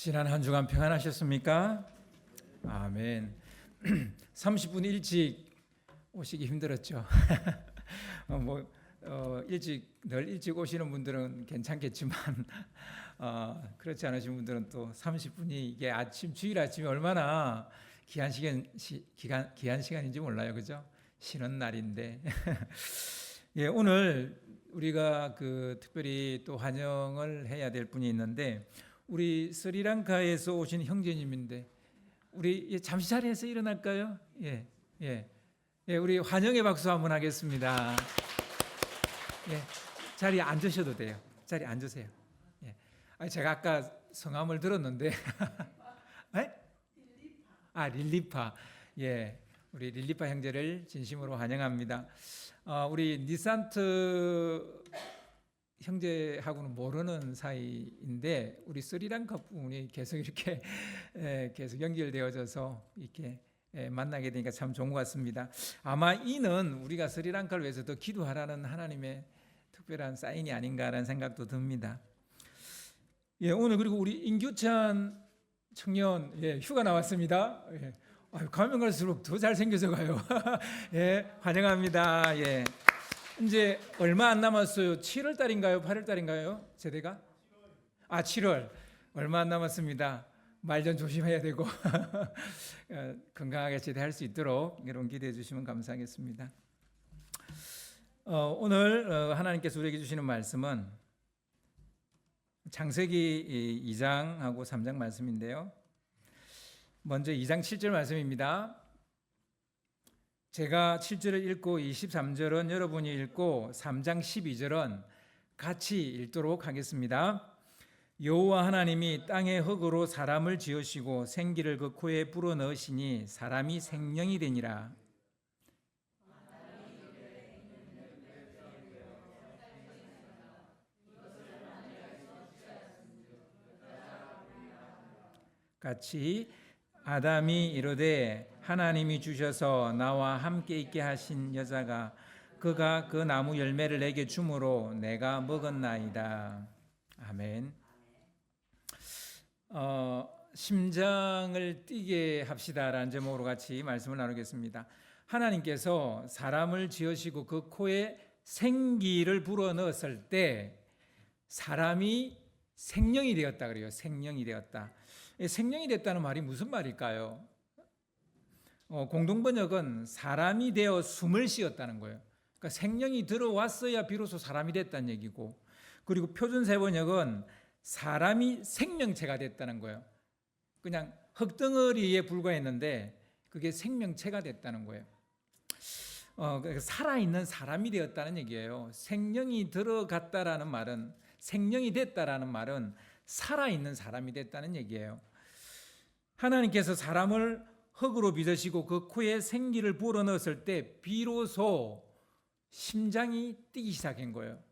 지난 한 주간 평안하셨습니까? 아멘. 30분 일찍 오시기 힘들었죠. 늘 일찍 오시는 분들은 괜찮겠지만 그렇지 않으신 분들은 또 30분이 이게 주일 아침이 얼마나 귀한 시간인지 몰라요, 그죠? 쉬는 날인데. 예, 오늘 우리가 특별히 또 환영을 해야 될 분이 있는데, 우리 스리랑카에서 오신 형제님인데, 우리 잠시 자리에서 일어날까요? 예, 우리 환영의 박수 한번 하겠습니다. 예, 자리에 앉으셔도 돼요. 자리에 앉으세요. 예. 제가 아까 성함을 들었는데, 네? 릴리파. 예, 우리 릴리파 형제를 진심으로 환영합니다. 우리 니산트 형제하고는 모르는 사이인데, 우리 스리랑카 분이 계속 이렇게 계속 연결되어져서 이렇게 만나게 되니까 참 좋은 것 같습니다. 아마 이는 우리가 스리랑카를 위해서 더 기도하라는 하나님의 특별한 사인이 아닌가라는 생각도 듭니다. 예, 오늘 그리고 우리 임규찬 청년 휴가 나왔습니다. 예. 가면 갈수록 더 잘생겨서 가요. 예, 환영합니다. 예. 이제 얼마 안 남았어요. 7월 달인가요? 8월 달인가요? 제대가? 7월. 얼마 안 남았습니다. 말 좀 조심해야 되고 건강하게 제대할 수 있도록 여러분 기대해 주시면 감사하겠습니다. 오늘 하나님께서 우리에게 주시는 말씀은 창세기 2장하고 3장 말씀인데요. 먼저 2장 7절 말씀입니다. 제가 7절을 읽고 23절은 여러분이 읽고 3장 12절은 같이 읽도록 하겠습니다. 여호와 하나님이 땅의 흙으로 사람을 지으시고 생기를 그 코에 불어넣으시니 사람이 생명이 되니라. 같이 아담이 이르되 하나님이 주셔서 나와 함께 있게 하신 여자가 그가 그 나무 열매를 내게 주므로 내가 먹었나이다. 아멘. 심장을 뛰게 합시다라는 제목으로 같이 말씀을 나누겠습니다. 하나님께서 사람을 지으시고 그 코에 생기를 불어넣었을 때 사람이 생명이 되었다 그래요. 생명이 되었다. 생명이 됐다는 말이 무슨 말일까요? 공동번역은 사람이 되어 숨을 쉬었다는 거예요. 그러니까 생명이 들어왔어야 비로소 사람이 됐다는 얘기고, 그리고 표준세번역은 사람이 생명체가 됐다는 거예요. 그냥 흙덩어리에 불과했는데 그게 생명체가 됐다는 거예요. 살아있는 사람이 되었다는 얘기예요. 생명이 들어갔다라는 말은, 생명이 됐다라는 말은 살아있는 사람이 됐다는 얘기예요. 하나님께서 사람을 흙으로 빚으시고 그 코에 생기를 불어넣었을 때 비로소 심장이 뛰기 시작한 거예요.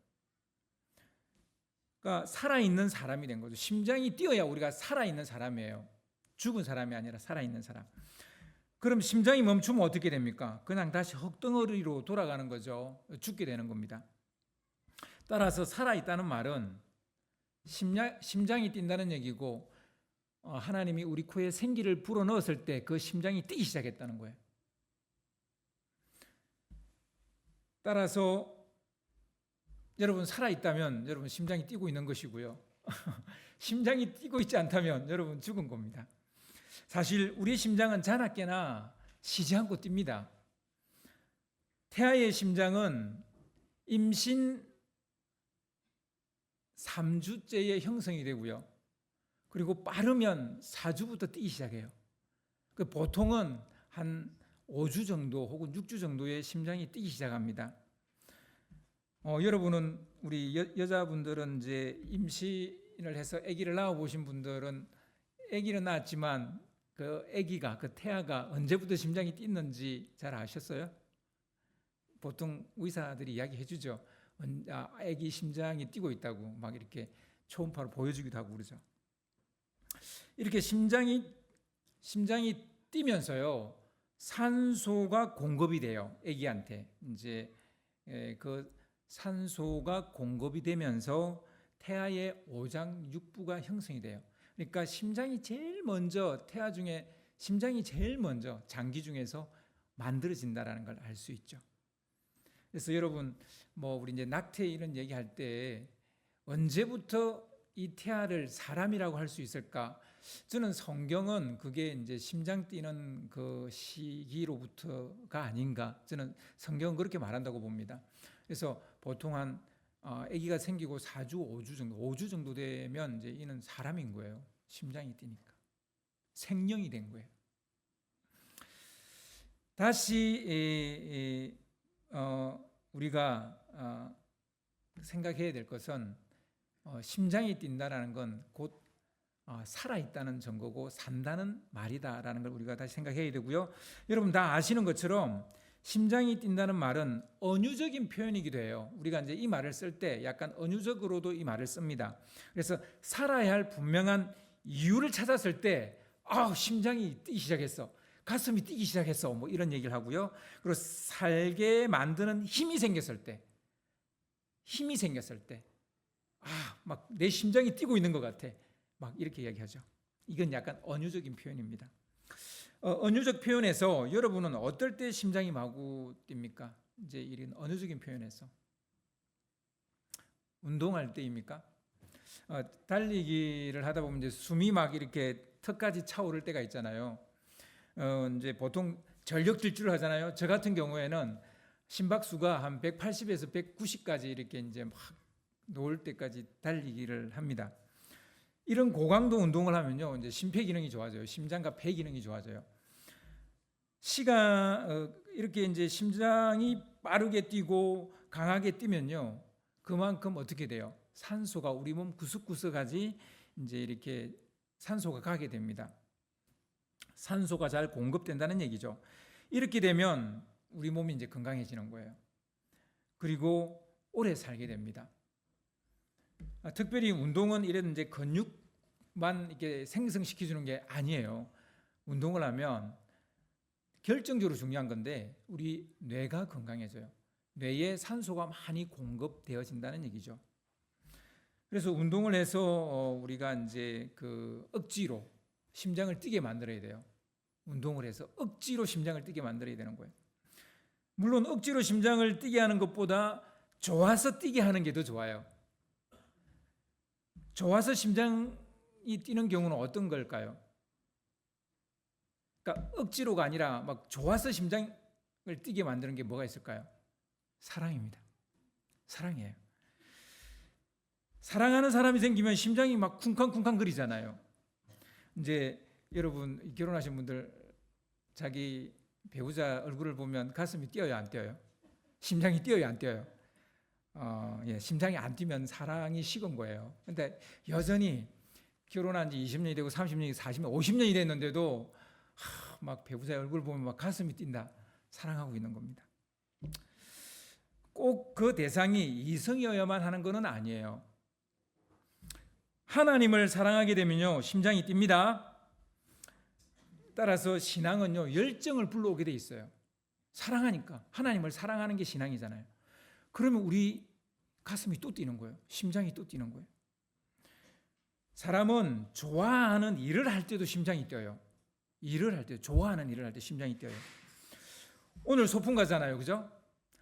그러니까 살아있는 사람이 된 거죠. 심장이 뛰어야 우리가 살아있는 사람이에요. 죽은 사람이 아니라 살아있는 사람. 그럼 심장이 멈추면 어떻게 됩니까? 그냥 다시 흙덩어리로 돌아가는 거죠. 죽게 되는 겁니다. 따라서 살아있다는 말은 심장이 뛴다는 얘기고, 하나님이 우리 코에 생기를 불어넣었을 때 그 심장이 뛰기 시작했다는 거예요. 따라서 여러분 살아있다면 여러분 심장이 뛰고 있는 것이고요. 심장이 뛰고 있지 않다면 여러분 죽은 겁니다. 사실 우리 심장은 자나깨나 쉬지 않고 뜁니다. 태아의 심장은 임신 3주째에 형성이 되고요. 그리고 빠르면 4주부터 뛰기 시작해요. 보통은 한 5주 정도 혹은 6주 정도의 심장이 뛰기 시작합니다. 여러분은 우리 여자분들은 이제 임신을 해서 아기를 낳아보신 분들은 아기는 낳았지만 그 아기가, 그 태아가 언제부터 심장이 뛰는지 잘 아셨어요? 보통 의사들이 이야기해 주죠. 아기 심장이 뛰고 있다고 막 이렇게 초음파로 보여주기도 하고 그러죠. 이렇게 심장이 뛰면서요, 산소가 공급이 돼요. 아기한테 이제 그 산소가 공급이 되면서 태아의 오장육부가 형성이 돼요. 그러니까 심장이 제일 먼저 태아 중에 심장이 제일 먼저 장기 중에서 만들어진다라는 걸 알 수 있죠. 그래서 여러분 우리 이제 낙태 이런 얘기할 때 언제부터 이 태아를 사람이라고 할 수 있을까? 저는 성경은 그게 이제 심장 뛰는 그 시기로부터가 아닌가. 저는 성경은 그렇게 말한다고 봅니다. 그래서 보통 한 아기가 생기고 4주, 5주 정도 되면 이제 이는 사람인 거예요. 심장이 뛰니까 생명이 된 거예요. 다시 우리가 생각해야 될 것은 심장이 뛴다라는 건 곧 살아있다는 증거고 산다는 말이다라는 걸 우리가 다시 생각해야 되고요. 여러분 다 아시는 것처럼 심장이 뛴다는 말은 언유적인 표현이기도 해요. 우리가 이제 이 말을 쓸 때 약간 언유적으로도 이 말을 씁니다. 그래서 살아야 할 분명한 이유를 찾았을 때 심장이 뛰기 시작했어. 가슴이 뛰기 시작했어. 이런 얘기를 하고요. 그리고 살게 만드는 힘이 생겼을 때 막 내 심장이 뛰고 있는 것 같아. 막 이렇게 이야기하죠. 이건 약간 언유적인 표현입니다. 언유적 표현에서 여러분은 어떨 때 심장이 마구 뜁니까? 이제 이런 언유적인 표현에서 운동할 때입니까? 달리기를 하다 보면 이제 숨이 막 이렇게 턱까지 차오를 때가 있잖아요. 이제 보통 전력 질주를 하잖아요. 저 같은 경우에는 심박수가 한 180에서 190까지 이렇게 이제 막 놓을 때까지 달리기를 합니다. 이런 고강도 운동을 하면요, 이제 심폐 기능이 좋아져요. 심장과 폐 기능이 좋아져요. 이렇게 이제 심장이 빠르게 뛰고 강하게 뛰면요, 그만큼 어떻게 돼요? 산소가 우리 몸 구석구석까지 이제 이렇게 산소가 가게 됩니다. 산소가 잘 공급된다는 얘기죠. 이렇게 되면 우리 몸이 이제 건강해지는 거예요. 그리고 오래 살게 됩니다. 특별히 운동은 이런 이제 근육만 이렇게 생성시켜주는 게 아니에요. 운동을 하면 결정적으로 중요한 건데 우리 뇌가 건강해져요. 뇌에 산소가 많이 공급되어진다는 얘기죠. 그래서 운동을 해서 우리가 이제 그 억지로 심장을 뛰게 만들어야 돼요. 운동을 해서 억지로 심장을 뛰게 만들어야 되는 거예요. 물론 억지로 심장을 뛰게 하는 것보다 좋아서 뛰게 하는 게 더 좋아요. 좋아서 심장이 뛰는 경우는 어떤 걸까요? 그러니까 억지로가 아니라 막 좋아서 심장을 뛰게 만드는 게 뭐가 있을까요? 사랑입니다. 사랑이에요. 사랑하는 사람이 생기면 심장이 막 쿵쾅쿵쾅 거리잖아요. 이제 여러분 결혼하신 분들 자기 배우자 얼굴을 보면 가슴이 뛰어요, 안 뛰어요? 심장이 뛰어요, 안 뛰어요? 심장이 안 뛰면 사랑이 식은 거예요. 근데 여전히 결혼한 지 20년이 되고 30년이 40년, 50년이 됐는데도 막 배우자의 얼굴 보면 막 가슴이 뛴다. 사랑하고 있는 겁니다. 꼭 그 대상이 이성이어야만 하는 것은 아니에요. 하나님을 사랑하게 되면요, 심장이 뜁니다. 따라서 신앙은요, 열정을 불러오게 돼 있어요. 사랑하니까. 하나님을 사랑하는 게 신앙이잖아요. 그러면 우리 가슴이 또 뛰는 거예요. 심장이 또 뛰는 거예요. 사람은 좋아하는 일을 할 때도 심장이 뛰어요. 좋아하는 일을 할 때 심장이 뛰어요. 오늘 소풍 가잖아요, 그죠?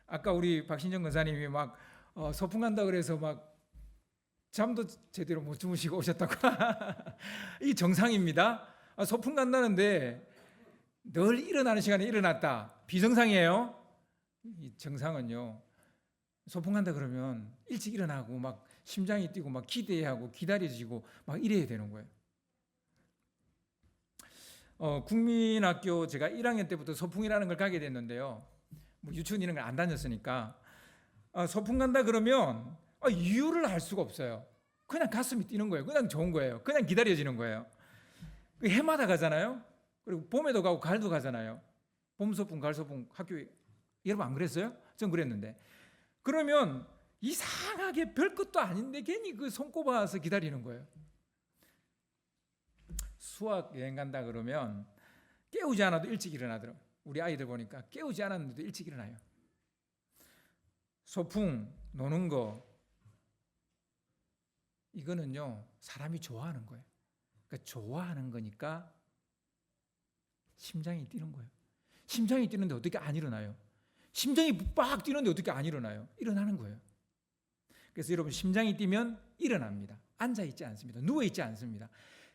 아까 우리 박신정 권사님이 막 소풍 간다 그래서 막 잠도 제대로 못 주무시고 오셨다고. 이 정상입니다. 소풍 간다는데 늘 일어나는 시간에 일어났다. 비정상이에요. 이 정상은요, 소풍 간다 그러면 일찍 일어나고 막 심장이 뛰고 막 기대하고 기다려지고 막 이래야 되는 거예요. 국민학교 제가 1학년 때부터 소풍이라는 걸 가게 됐는데요. 유치원 이런 걸 안 다녔으니까 소풍 간다 그러면 이유를 알 수가 없어요. 그냥 가슴이 뛰는 거예요. 그냥 좋은 거예요. 그냥 기다려지는 거예요. 해마다 가잖아요. 그리고 봄에도 가고 가을도 가잖아요. 봄 소풍, 가을 소풍 학교에. 여러분 안 그랬어요? 전 그랬는데. 그러면 이상하게 별것도 아닌데 괜히 그 손꼽아서 기다리는 거예요. 수학 여행 간다 그러면 깨우지 않아도 일찍 일어나더라고요. 우리 아이들 보니까 깨우지 않았는데도 일찍 일어나요. 소풍 노는 거 이거는요, 사람이 좋아하는 거예요. 그러니까 좋아하는 거니까 심장이 뛰는 거예요. 심장이 뛰는데 어떻게 안 일어나요? 심장이 빡 뛰는데 어떻게 안 일어나요? 일어나는 거예요. 그래서 여러분 심장이 뛰면 일어납니다. 앉아있지 않습니다. 누워있지 않습니다.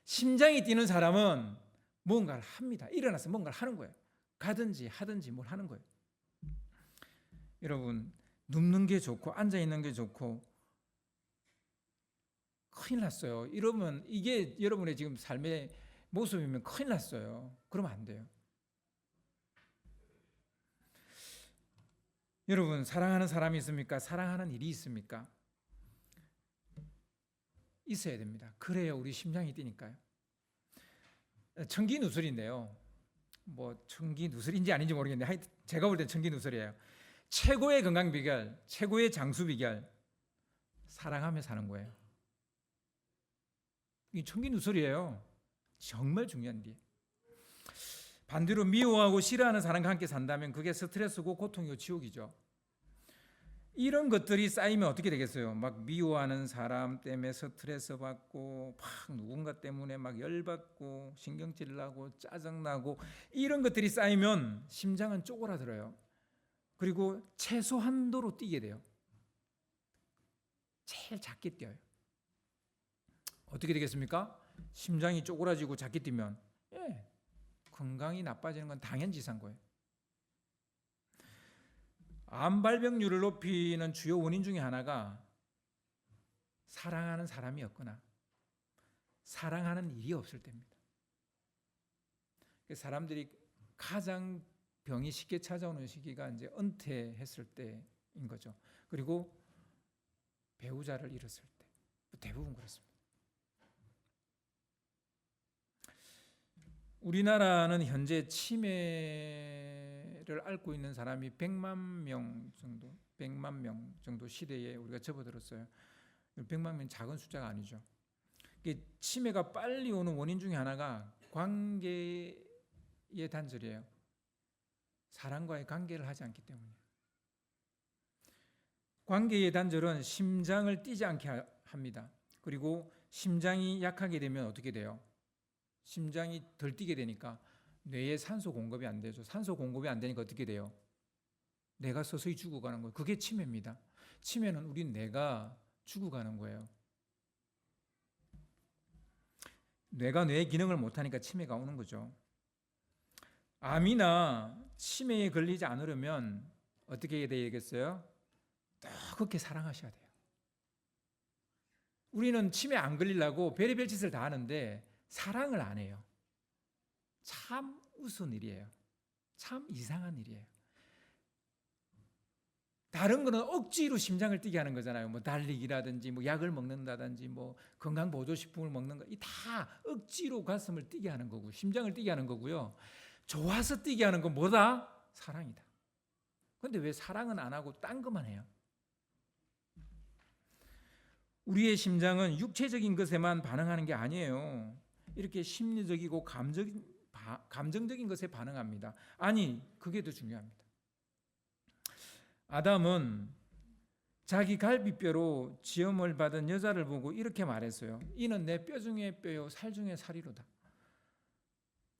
심장이 뛰는 사람은 뭔가를 합니다. 일어나서 뭔가를 하는 거예요. 가든지 하든지 뭘 하는 거예요. 여러분 눕는 게 좋고 앉아있는 게 좋고 큰일 났어요. 이러면 이게 여러분의 지금 삶의 모습이면 큰일 났어요. 그러면 안 돼요. 여러분 사랑하는 사람이 있습니까? 사랑하는 일이 있습니까? 있어야 됩니다. 그래야 우리 심장이 뛰니까요. 청기누설인데요. 뭐 청기누설인지 아닌지 모르겠는데 제가 볼 땐 청기누설이에요. 최고의 건강 비결, 최고의 장수 비결, 사랑하며 사는 거예요. 이 청기누설이에요. 정말 중요한 게. 반대로 미워하고 싫어하는 사람과 함께 산다면 그게 스트레스고 고통이고 지옥이죠. 이런 것들이 쌓이면 어떻게 되겠어요? 막 미워하는 사람 때문에 스트레스 받고 막 누군가 때문에 막 열받고 신경질 나고 짜증 나고 이런 것들이 쌓이면 심장은 쪼그라들어요. 그리고 최소한도로 뛰게 돼요. 제일 작게 뛰어요. 어떻게 되겠습니까? 심장이 쪼그라지고 작게 뛰면 건강이 나빠지는 건 당연지사인 거예요. 암 발병률을 높이는 주요 원인 중에 하나가 사랑하는 사람이 없거나 사랑하는 일이 없을 때입니다. 사람들이 가장 병이 쉽게 찾아오는 시기가 이제 은퇴했을 때인 거죠. 그리고 배우자를 잃었을 때 대부분 그렇습니다. 우리나라는 현재 치매를 앓고 있는 사람이 100만 명 정도 시대에 우리가 접어들었어요. 100만 명 작은 숫자가 아니죠. 치매가 빨리 오는 원인 중에 하나가 관계의 단절이에요. 사랑과의 관계를 하지 않기 때문에. 관계의 단절은 심장을 뛰지 않게 합니다. 그리고 심장이 약하게 되면 어떻게 돼요? 심장이 덜 뛰게 되니까 뇌에 산소 공급이 안 되죠. 산소 공급이 안 되니까 어떻게 돼요? 뇌가 서서히 죽어가는 거예요. 그게 치매입니다. 치매는 우리 뇌가 죽어가는 거예요. 뇌가 뇌의 기능을 못하니까 치매가 오는 거죠. 암이나 치매에 걸리지 않으려면 어떻게 해야 되겠어요? 더 그렇게 사랑하셔야 돼요. 우리는 치매 안 걸리려고 별의별 짓을 다 하는데 사랑을 안 해요. 참 우스운 일이에요. 참 이상한 일이에요. 다른 거는 억지로 심장을 뛰게 하는 거잖아요. 뭐 달리기라든지 뭐 약을 먹는다든지 뭐 건강보조식품을 먹는 거, 이 다 억지로 가슴을 뛰게 하는 거고 심장을 뛰게 하는 거고요. 좋아서 뛰게 하는 건 뭐다? 사랑이다. 그런데 왜 사랑은 안 하고 딴 것만 해요? 우리의 심장은 육체적인 것에만 반응하는 게 아니에요. 이렇게 심리적이고 감정적인 것에 반응합니다. 아니, 그게 더 중요합니다. 아담은 자기 갈비뼈로 지음을 받은 여자를 보고 이렇게 말했어요. 이는 내 뼈 중에 뼈요 살 중에 살이로다.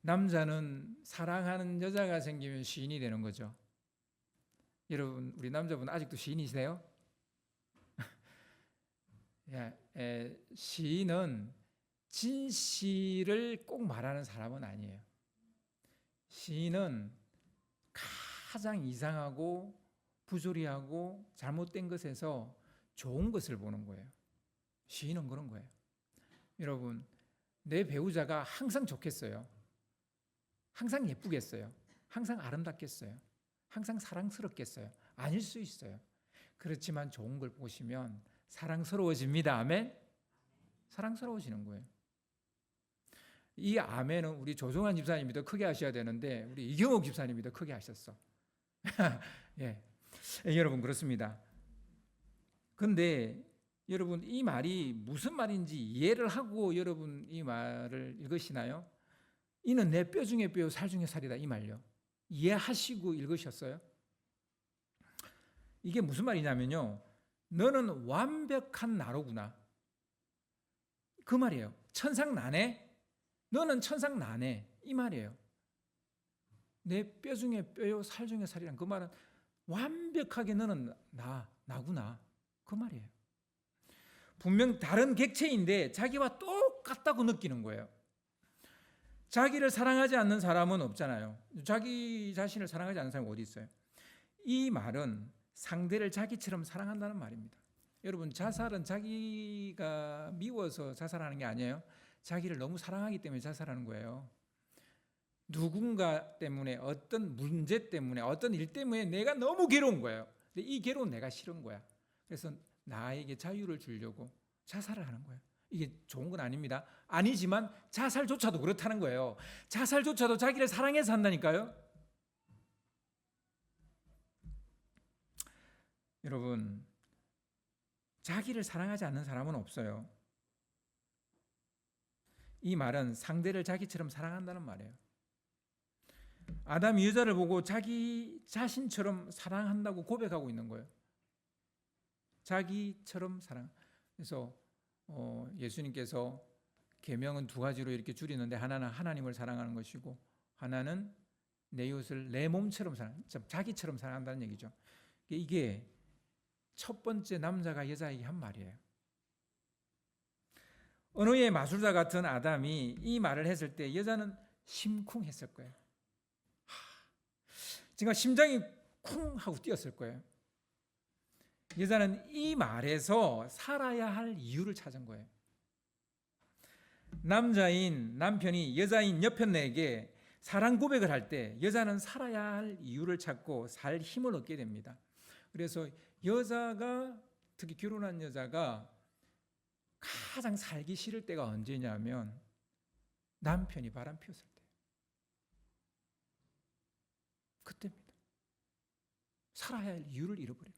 남자는 사랑하는 여자가 생기면 시인이 되는 거죠. 여러분, 우리 남자분 아직도 시인이세요? 시인은 진실을 꼭 말하는 사람은 아니에요. 시인은 가장 이상하고 부조리하고 잘못된 것에서 좋은 것을 보는 거예요. 시인은 그런 거예요. 여러분, 내 배우자가 항상 좋겠어요? 항상 예쁘겠어요? 항상 아름답겠어요? 항상 사랑스럽겠어요? 아닐 수 있어요. 그렇지만 좋은 걸 보시면 사랑스러워집니다. 아멘? 사랑스러워지는 거예요. 이 아멘은 우리 조성환 집사님이 더 크게 하셔야 되는데 우리 이경옥 집사님이 더 크게 하셨어. 예. 여러분 그렇습니다. 근데 여러분 이 말이 무슨 말인지 이해를 하고 여러분 이 말을 읽으시나요? 이는 내 뼈 중에 뼈 살 중에 살이다 이 말요. 이해하시고 읽으셨어요? 이게 무슨 말이냐면요. 너는 완벽한 나로구나. 그 말이에요. 천상난해 너는 천상 나네 이 말이에요. 내 뼈 중에 뼈요 살 중에 살이란 그 말은 완벽하게 너는 나구나 그 말이에요. 분명 다른 객체인데 자기와 똑같다고 느끼는 거예요. 자기를 사랑하지 않는 사람은 없잖아요. 자기 자신을 사랑하지 않는 사람이 어디 있어요? 이 말은 상대를 자기처럼 사랑한다는 말입니다. 여러분, 자살은 자기가 미워서 자살하는 게 아니에요. 자기를 너무 사랑하기 때문에 자살하는 거예요. 누군가 때문에, 어떤 문제 때문에, 어떤 일 때문에 내가 너무 괴로운 거예요. 근데 이 괴로운 내가 싫은 거야. 그래서 나에게 자유를 주려고 자살을 하는 거예요. 이게 좋은 건 아닙니다. 아니지만 자살조차도 그렇다는 거예요. 자살조차도 자기를 사랑해서 한다니까요. 여러분, 자기를 사랑하지 않는 사람은 없어요. 이 말은 상대를 자기처럼 사랑한다는 말이에요. 아담이 여자를 보고 자기 자신처럼 사랑한다고 고백하고 있는 거예요. 자기처럼 사랑. 그래서 예수님께서 계명은 두 가지로 이렇게 줄이는데, 하나는 하나님을 사랑하는 것이고 하나는 내 이웃을 내 몸처럼 자기처럼 사랑한다는 얘기죠. 이게 첫 번째 남자가 여자에게 한 말이에요. 언어의 마술사 같은 아담이 이 말을 했을 때 여자는 심쿵했을 거예요. 지금 심장이 쿵 하고 뛰었을 거예요. 여자는 이 말에서 살아야 할 이유를 찾은 거예요. 남자인 남편이 여자인 여편에게 사랑 고백을 할 때 여자는 살아야 할 이유를 찾고 살 힘을 얻게 됩니다. 그래서 여자가, 특히 결혼한 여자가 가장 살기 싫을 때가 언제냐면 남편이 바람 피웠을 때, 그때입니다. 살아야 할 이유를 잃어버려요.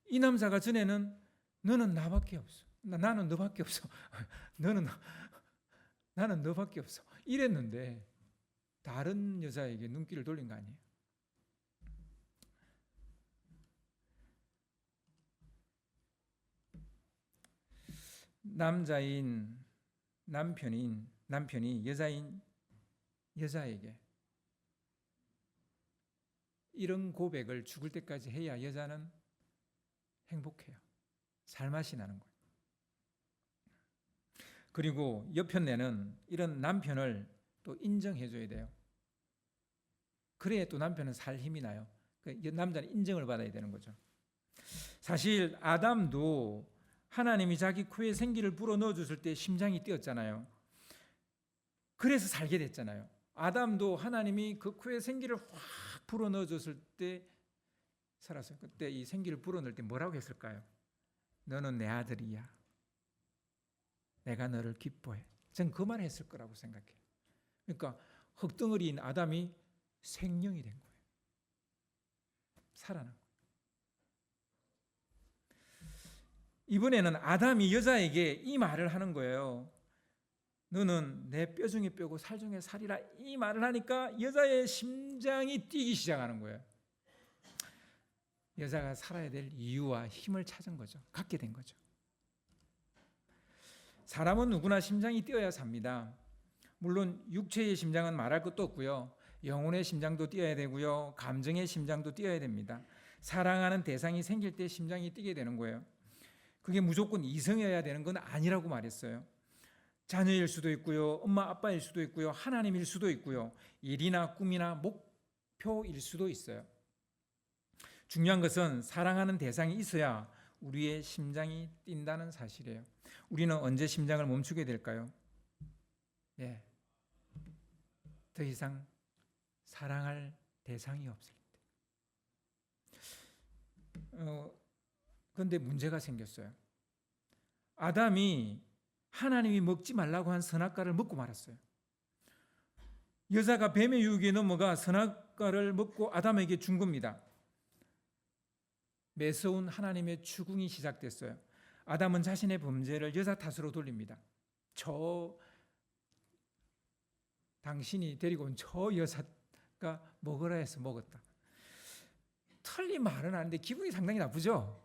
이 남자가 전에는 너는 나밖에 없어, 나는 너밖에 없어, 나는 너밖에 없어 이랬는데 다른 여자에게 눈길을 돌린 거 아니에요. 남자인 남편이 여자인 여자에게 이런 고백을 죽을 때까지 해야 여자는 행복해요. 살맛이 나는 거예요. 그리고 여편네는 이런 남편을 또 인정해줘야 돼요. 그래야 또 남편은 살 힘이 나요. 남자는 인정을 받아야 되는 거죠. 사실 아담도 하나님이 자기 코에 생기를 불어 넣어줬을 때 심장이 뛰었잖아요. 그래서 살게 됐잖아요. 아담도 하나님이 그 코에 생기를 확 불어 넣어줬을 때 살았어요. 그때 이 생기를 불어 넣을 때 뭐라고 했을까요? 너는 내 아들이야. 내가 너를 기뻐해. 전 그 말 했을 거라고 생각해요. 그러니까 흙덩어리인 아담이 생명이 된 거예요. 살아난 거예요. 이번에는 아담이 여자에게 이 말을 하는 거예요. 너는 내 뼈 중에 뼈고 살 중에 살이라. 이 말을 하니까 여자의 심장이 뛰기 시작하는 거예요. 여자가 살아야 될 이유와 힘을 찾은 거죠. 갖게 된 거죠. 사람은 누구나 심장이 뛰어야 삽니다. 물론 육체의 심장은 말할 것도 없고요. 영혼의 심장도 뛰어야 되고요. 감정의 심장도 뛰어야 됩니다. 사랑하는 대상이 생길 때 심장이 뛰게 되는 거예요. 그게 무조건 이성이어야 되는 건 아니라고 말했어요. 자녀일 수도 있고요. 엄마 아빠일 수도 있고요. 하나님일 수도 있고요. 일이나 꿈이나 목표일 수도 있어요. 중요한 것은 사랑하는 대상이 있어야 우리의 심장이 뛴다는 사실이에요. 우리는 언제 심장을 멈추게 될까요? 더 이상 사랑할 대상이 없을 때. 그런데 문제가 생겼어요. 아담이 하나님이 먹지 말라고 한 선악과를 먹고 말았어요. 여자가 뱀의 유혹에 넘어가 선악과를 먹고 아담에게 준 겁니다. 매서운 하나님의 추궁이 시작됐어요. 아담은 자신의 범죄를 여자 탓으로 돌립니다. 당신이 데리고 온 저 여자가 먹으라 해서 먹었다. 틀린 말은 아닌데 기분이 상당히 나쁘죠?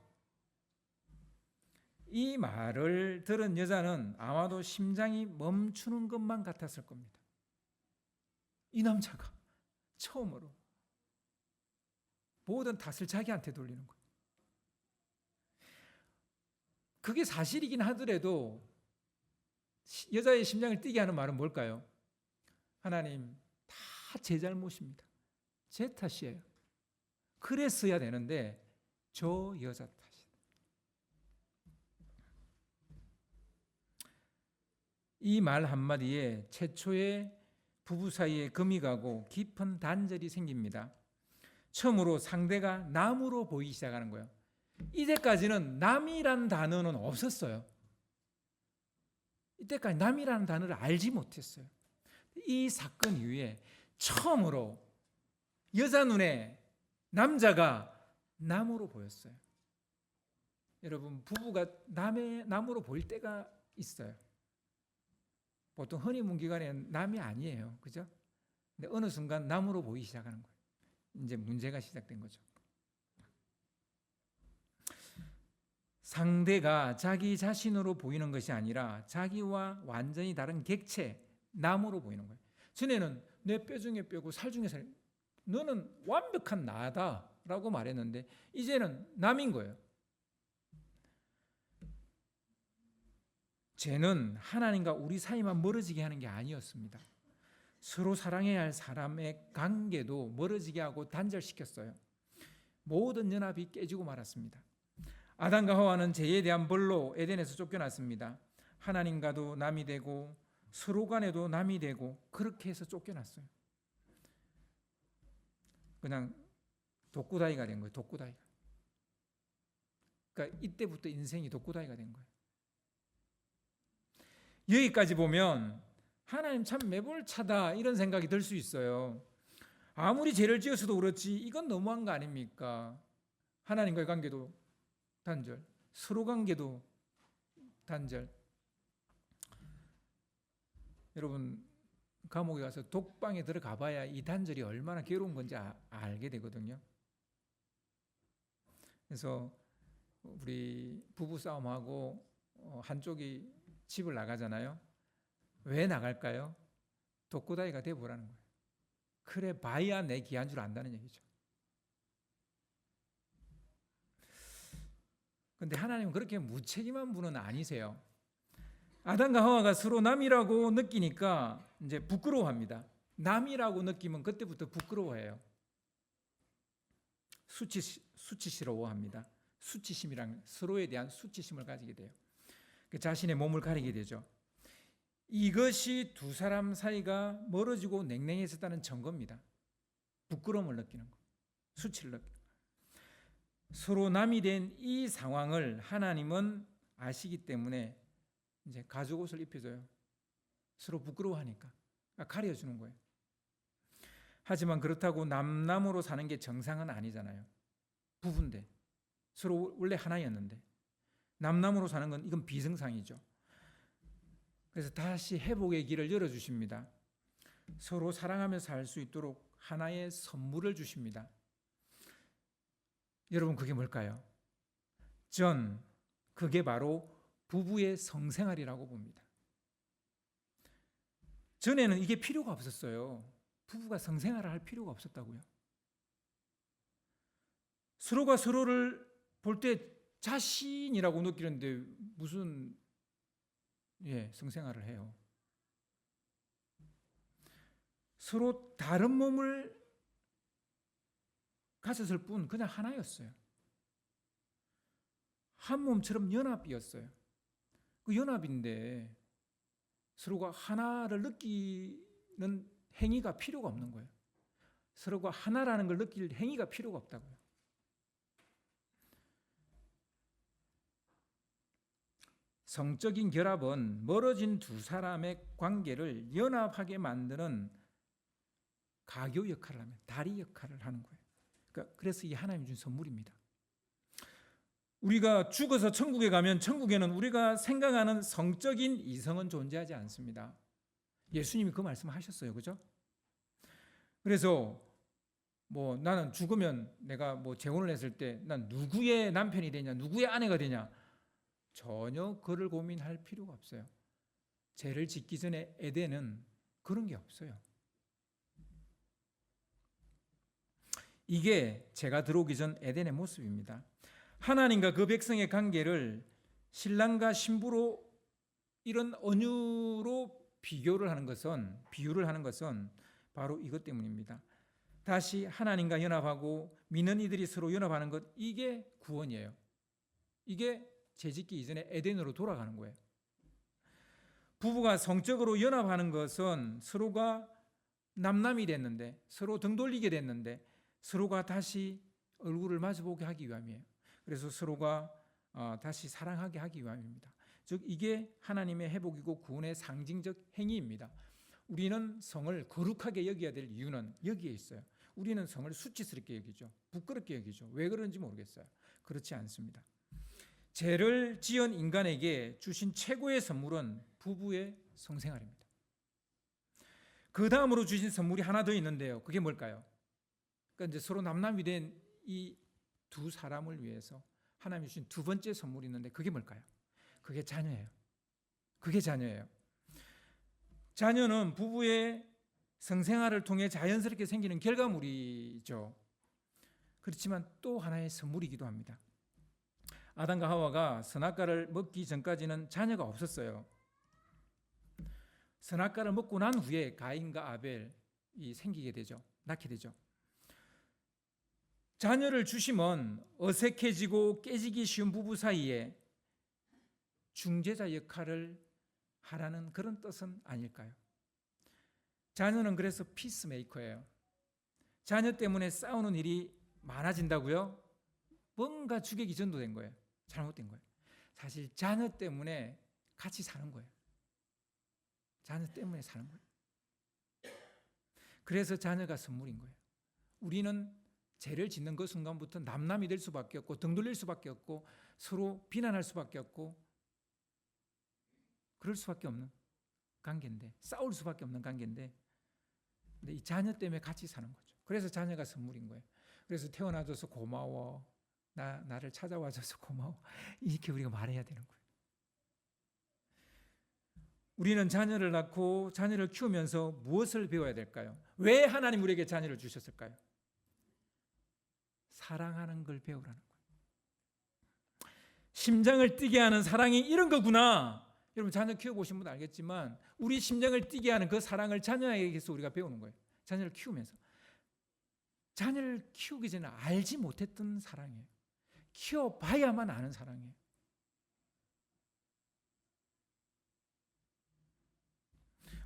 이 말을 들은 여자는 아마도 심장이 멈추는 것만 같았을 겁니다. 이 남자가 처음으로 모든 탓을 자기한테 돌리는 거예요. 그게 사실이긴 하더라도 여자의 심장을 뛰게 하는 말은 뭘까요? 하나님, 다 제 잘못입니다. 제 탓이에요. 그랬어야 되는데 저 여자 탓이다. 이 말 한마디에 최초의 부부 사이에 금이 가고 깊은 단절이 생깁니다. 처음으로 상대가 남으로 보이기 시작하는 거예요. 이때까지는 남이란 단어는 없었어요. 이때까지 남이라는 단어를 알지 못했어요. 이 사건 이후에 처음으로 여자 눈에 남자가 남으로 보였어요. 여러분, 부부가 남으로 보일 때가 있어요. 보통 허니문 기간에는 남이 아니에요. 그죠? 근데 어느 순간 남으로 보이기 시작하는 거예요. 이제 문제가 시작된 거죠. 상대가 자기 자신으로 보이는 것이 아니라 자기와 완전히 다른 객체, 남으로 보이는 거예요. 전에는 내 뼈 중에 뼈고 살 중에 살, 너는 완벽한 나다라고 말했는데 이제는 남인 거예요. 죄는 하나님과 우리 사이만 멀어지게 하는 게 아니었습니다. 서로 사랑해야 할 사람의 관계도 멀어지게 하고 단절시켰어요. 모든 연합이 깨지고 말았습니다. 아담과 하와는 죄에 대한 벌로 에덴에서 쫓겨났습니다. 하나님과도 남이 되고 서로 간에도 남이 되고 그렇게 해서 쫓겨났어요. 그냥 독구다이가 된 거예요. 독구다이가. 그러니까 이때부터 인생이 독구다이가 된 거예요. 여기까지 보면 하나님 참 매몰차다 이런 생각이 들 수 있어요. 아무리 죄를 지어서도 그렇지 이건 너무한 거 아닙니까? 하나님과의 관계도 단절, 서로 관계도 단절. 여러분, 감옥에 가서 독방에 들어가 봐야 이 단절이 얼마나 괴로운 건지 알게 되거든요. 그래서 우리 부부싸움하고 한쪽이 집을 나가잖아요. 왜 나갈까요? 독고다이가 돼보라는 거예요. 그래 봐야 내 귀한 줄 안다는 얘기죠. 근데 하나님은 그렇게 무책임한 분은 아니세요. 아담과 하와가 서로 남이라고 느끼니까 이제 부끄러워합니다. 남이라고 느끼면 그때부터 부끄러워해요. 수치스러워합니다. 수치심이란 서로에 대한 수치심을 가지게 돼요. 자신의 몸을 가리게 되죠. 이것이 두 사람 사이가 멀어지고 냉랭해졌다는 증거입니다. 부끄러움을 느끼는 거, 수치를 느끼는 거. 서로 남이 된 이 상황을 하나님은 아시기 때문에 이제 가죽옷을 입혀줘요. 서로 부끄러워하니까 가려주는 거예요. 하지만 그렇다고 남남으로 사는 게 정상은 아니잖아요. 부부인데 서로 원래 하나였는데 남남으로 사는 건 이건 비정상이죠. 그래서 다시 회복의 길을 열어주십니다. 서로 사랑하며 살 수 있도록 하나의 선물을 주십니다. 여러분, 그게 뭘까요? 전 그게 바로 부부의 성생활이라고 봅니다. 전에는 이게 필요가 없었어요. 부부가 성생활을 할 필요가 없었다고요. 서로가 서로를 볼 때 자신이라고 느끼는데 무슨 성생활을 해요. 서로 다른 몸을 가졌을 뿐 그냥 하나였어요. 한 몸처럼 연합이었어요. 그 연합인데 서로가 하나를 느끼는 행위가 필요가 없는 거예요. 서로가 하나라는 걸 느낄 행위가 필요가 없다고요. 성적인 결합은 멀어진 두 사람의 관계를 연합하게 만드는 가교 역할을 하면 다리 역할을 하는 거예요. 그래서 이 하나님 준 선물입니다. 우리가 죽어서 천국에 가면 천국에는 우리가 생각하는 성적인 이성은 존재하지 않습니다. 예수님이 그 말씀을 하셨어요. 그죠? 그래서 나는 죽으면 내가 재혼을 했을 때 난 누구의 남편이 되냐, 누구의 아내가 되냐, 전혀 그를 고민할 필요가 없어요. 죄를 짓기 전에 에덴은 그런 게 없어요. 이게 죄가 들어오기 전 에덴의 모습입니다. 하나님과 그 백성의 관계를 신랑과 신부로 이런 언유로 비유를 하는 것은 바로 이것 때문입니다. 다시 하나님과 연합하고 믿는 이들이 서로 연합하는 것, 이게 구원이에요. 이게 죄짓기 이전에 에덴으로 돌아가는 거예요. 부부가 성적으로 연합하는 것은 서로가 남남이 됐는데, 서로 등 돌리게 됐는데 서로가 다시 얼굴을 마주보게 하기 위함이에요. 그래서 서로가 다시 사랑하게 하기 위함입니다. 즉 이게 하나님의 회복이고 구원의 상징적 행위입니다. 우리는 성을 거룩하게 여겨야 될 이유는 여기에 있어요. 우리는 성을 수치스럽게 여기죠. 부끄럽게 여기죠. 왜 그런지 모르겠어요. 그렇지 않습니다. 죄를 지은 인간에게 주신 최고의 선물은 부부의 성생활입니다. 그 다음으로 주신 선물이 하나 더 있는데요. 그게 뭘까요? 그러니까 이제 서로 남남이 된 이 두 사람을 위해서 하나님이 주신 두 번째 선물이 있는데 그게 뭘까요? 그게 자녀예요. 그게 자녀예요. 자녀는 부부의 성생활을 통해 자연스럽게 생기는 결과물이죠. 그렇지만 또 하나의 선물이기도 합니다. 아담과 하와가 선악과를 먹기 전까지는 자녀가 없었어요. 선악과를 먹고 난 후에 가인과 아벨이 생기게 되죠. 낳게 되죠. 자녀를 주시면 어색해지고 깨지기 쉬운 부부 사이에 중재자 역할을 하라는 그런 뜻은 아닐까요? 자녀는 그래서 피스메이커예요. 자녀 때문에 싸우는 일이 많아진다고요? 뭔가 주객이 전도된 거예요. 잘못된 거예요. 사실 자녀 때문에 같이 사는 거예요. 자녀 때문에 사는 거예요. 그래서 자녀가 선물인 거예요. 우리는 죄를 짓는 그 순간부터 남남이 될 수밖에 없고 등 돌릴 수밖에 없고 서로 비난할 수밖에 없고 그럴 수밖에 없는 관계인데, 싸울 수밖에 없는 관계인데, 근데 이 자녀 때문에 같이 사는 거죠. 그래서 자녀가 선물인 거예요. 그래서 태어나줘서 고마워, 나를 찾아와줘서 고마워, 이렇게 우리가 말해야 되는 거예요. 우리는 자녀를 낳고 자녀를 키우면서 무엇을 배워야 될까요? 왜 하나님 우리에게 자녀를 주셨을까요? 사랑하는 걸 배우라는 거예요. 심장을 뛰게 하는 사랑이 이런 거구나. 여러분 자녀 키워보신 분도 알겠지만 우리 심장을 뛰게 하는 그 사랑을 자녀에게서 우리가 배우는 거예요. 자녀를 키우면서. 자녀를 키우기 전에 알지 못했던 사랑이에요. 키워봐야만 아는 사랑이에요.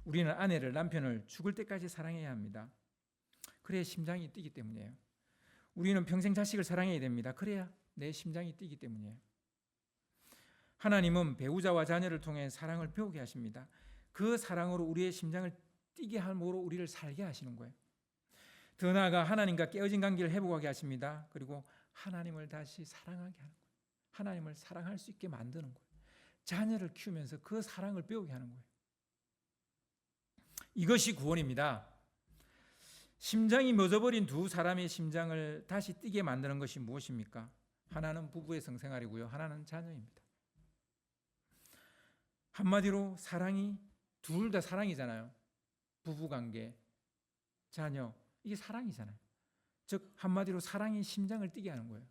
우리는 아내를, 남편을 죽을 때까지 사랑해야 합니다. 그래야 심장이 뛰기 때문이에요. 우리는 평생 자식을 사랑해야 됩니다. 그래야 내 심장이 뛰기 때문이에요. 하나님은 배우자와 자녀를 통해 사랑을 배우게 하십니다. 그 사랑으로 우리의 심장을 뛰게 함으로 우리를 살게 하시는 거예요. 더 나아가 하나님과 깨어진 관계를 회복하게 하십니다. 그리고 하나님을 다시 사랑하게 하는 거예요. 하나님을 사랑할 수 있게 만드는 거예요. 자녀를 키우면서 그 사랑을 배우게 하는 거예요. 이것이 구원입니다. 심장이 멎어버린 두 사람의 심장을 다시 뛰게 만드는 것이 무엇입니까? 하나는 부부의 성생활이고요. 하나는 자녀입니다. 한마디로 사랑이 둘 다 사랑이잖아요. 부부관계, 자녀, 이게 사랑이잖아요. 즉 한마디로 사랑이 심장을 뛰게 하는 거예요.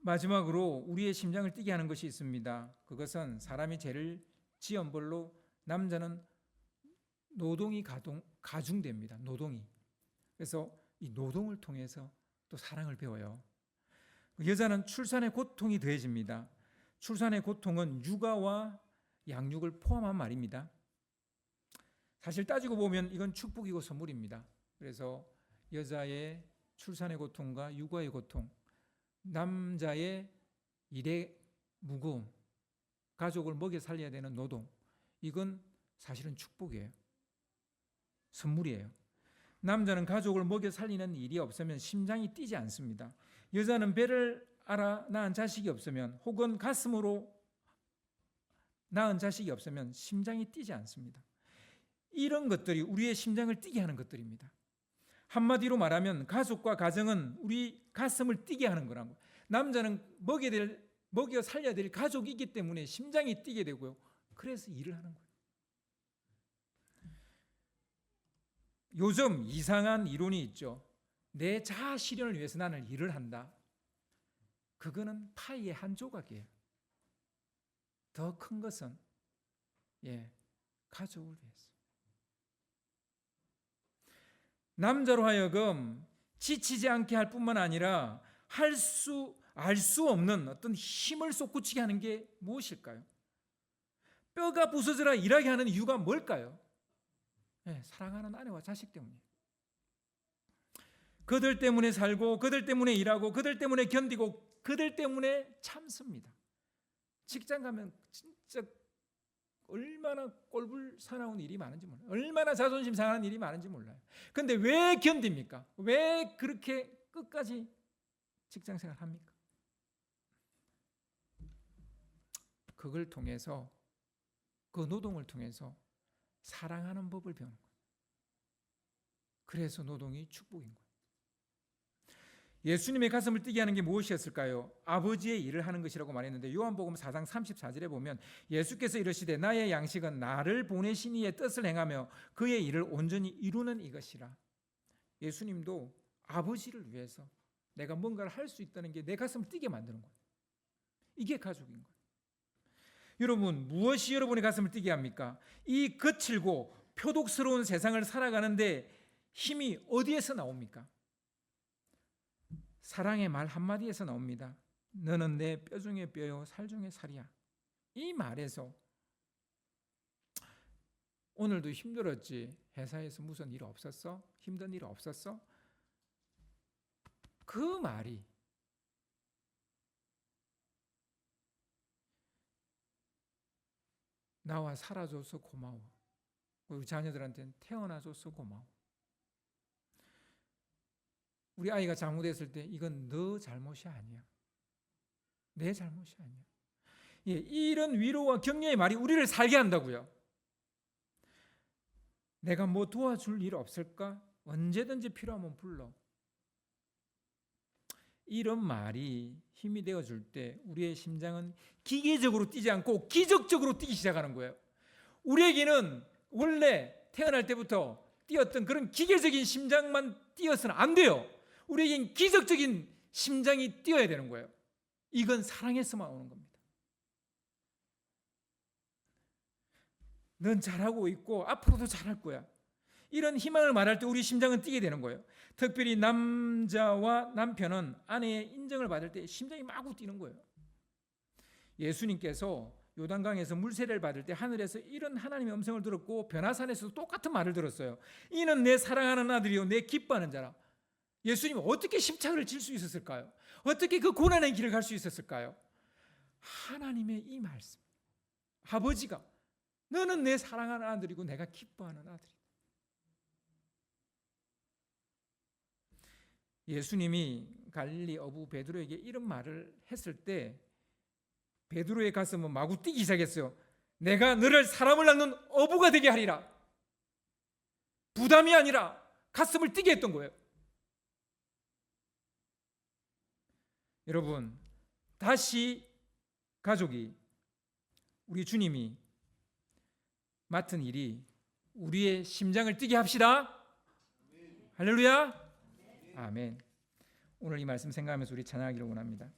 마지막으로 우리의 심장을 뛰게 하는 것이 있습니다. 그것은 사람이 죄를 지은 벌로 남자는 노동이 가중됩니다. 노동이. 그래서 이 노동을 통해서 또 사랑을 배워요. 여자는 출산의 고통이 더해집니다. 출산의 고통은 육아와 양육을 포함한 말입니다. 사실 따지고 보면 이건 축복이고 선물입니다. 그래서 여자의 출산의 고통과 육아의 고통, 남자의 일의 무거움, 가족을 먹여 살려야 되는 노동, 이건 사실은 축복이에요. 선물이에요. 남자는 가족을 먹여 살리는 일이 없으면 심장이 뛰지 않습니다. 여자는 배를 알아 낳은 자식이 없으면 혹은 가슴으로 낳은 자식이 없으면 심장이 뛰지 않습니다. 이런 것들이 우리의 심장을 뛰게 하는 것들입니다. 한마디로 말하면 가족과 가정은 우리 가슴을 뛰게 하는 거라고. 남자는 먹여 살려야 될 가족이기 때문에 심장이 뛰게 되고요. 그래서 일을 하는 거예요. 요즘 이상한 이론이 있죠. 내 자아 실현을 위해서 나는 일을 한다. 그거는 파이의 한 조각이에요. 더 큰 것은 가족을 위해서. 남자로 하여금 지치지 않게 할 뿐만 아니라 알 수 없는 어떤 힘을 솟구치게 하는 게 무엇일까요? 뼈가 부서져라 일하게 하는 이유가 뭘까요? 사랑하는 아내와 자식 때문이에요. 그들 때문에 살고, 그들 때문에 일하고, 그들 때문에 견디고, 그들 때문에 참습니다. 직장 가면 진짜 얼마나 꼴불 사나운 일이 많은지 몰라요. 얼마나 자존심 상하는 일이 많은지 몰라요. 그런데 왜 견딥니까? 왜 그렇게 끝까지 직장 생활 합니까? 그걸 통해서, 그 노동을 통해서 사랑하는 법을 배우는 거예요. 그래서 노동이 축복인 거예요. 예수님의 가슴을 뛰게 하는 게 무엇이었을까요? 아버지의 일을 하는 것이라고 말했는데 요한복음 4장 34절에 보면 예수께서 이르시되 나의 양식은 나를 보내신 이의 뜻을 행하며 그의 일을 온전히 이루는 이것이라. 예수님도 아버지를 위해서 내가 뭔가를 할 수 있다는 게 내 가슴을 뛰게 만드는 거예요. 이게 가족인 거예요. 여러분, 무엇이 여러분의 가슴을 뛰게 합니까? 이 거칠고 표독스러운 세상을 살아가는데 힘이 어디에서 나옵니까? 사랑의 말 한마디에서 나옵니다. 너는 내 뼈 중에 뼈요 살 중에 살이야. 이 말에서 오늘도 힘들었지? 회사에서 무슨 일 없었어? 힘든 일 없었어? 그 말이 나와 살아줘서 고마워. 우리 자녀들한테는 태어나줘서 고마워. 우리 아이가 잘못했을 때 이건 너 잘못이 아니야. 내 잘못이 아니야. 이런 위로와 격려의 말이 우리를 살게 한다고요. 내가 뭐 도와줄 일 없을까? 언제든지 필요하면 불러. 이런 말이 힘이 되어줄 때 우리의 심장은 기계적으로 뛰지 않고 기적적으로 뛰기 시작하는 거예요. 우리에게는 원래 태어날 때부터 뛰었던 그런 기계적인 심장만 뛰어서는 안 돼요. 우리에겐 기적적인 심장이 뛰어야 되는 거예요. 이건 사랑에서만 오는 겁니다. 넌 잘하고 있고 앞으로도 잘할 거야. 이런 희망을 말할 때 우리 심장은 뛰게 되는 거예요. 특별히 남자와 남편은 아내의 인정을 받을 때 심장이 마구 뛰는 거예요. 예수님께서 요단강에서 물세례를 받을 때 하늘에서 이런 하나님의 음성을 들었고 변화산에서도 똑같은 말을 들었어요. 이는 내 사랑하는 아들이요 내 기뻐하는 자라. 예수님은 어떻게 십자가를 질 수 있었을까요? 어떻게 그 고난의 길을 갈 수 있었을까요? 하나님의 이 말씀. 아버지가 너는 내 사랑하는 아들이고 내가 기뻐하는 아들이다. 예수님이 갈릴리 어부 베드로에게 이런 말을 했을 때 베드로의 가슴은 마구 뛰기 시작했어요. 내가 너를 사람을 낳는 어부가 되게 하리라. 부담이 아니라 가슴을 뛰게 했던 거예요. 여러분, 다시 가족이 우리 주님이 맡은 일이 우리의 심장을 뛰게 합시다. 할렐루야. 아멘. 오늘 이 말씀 생각하면서 우리 찬양하기를 원합니다.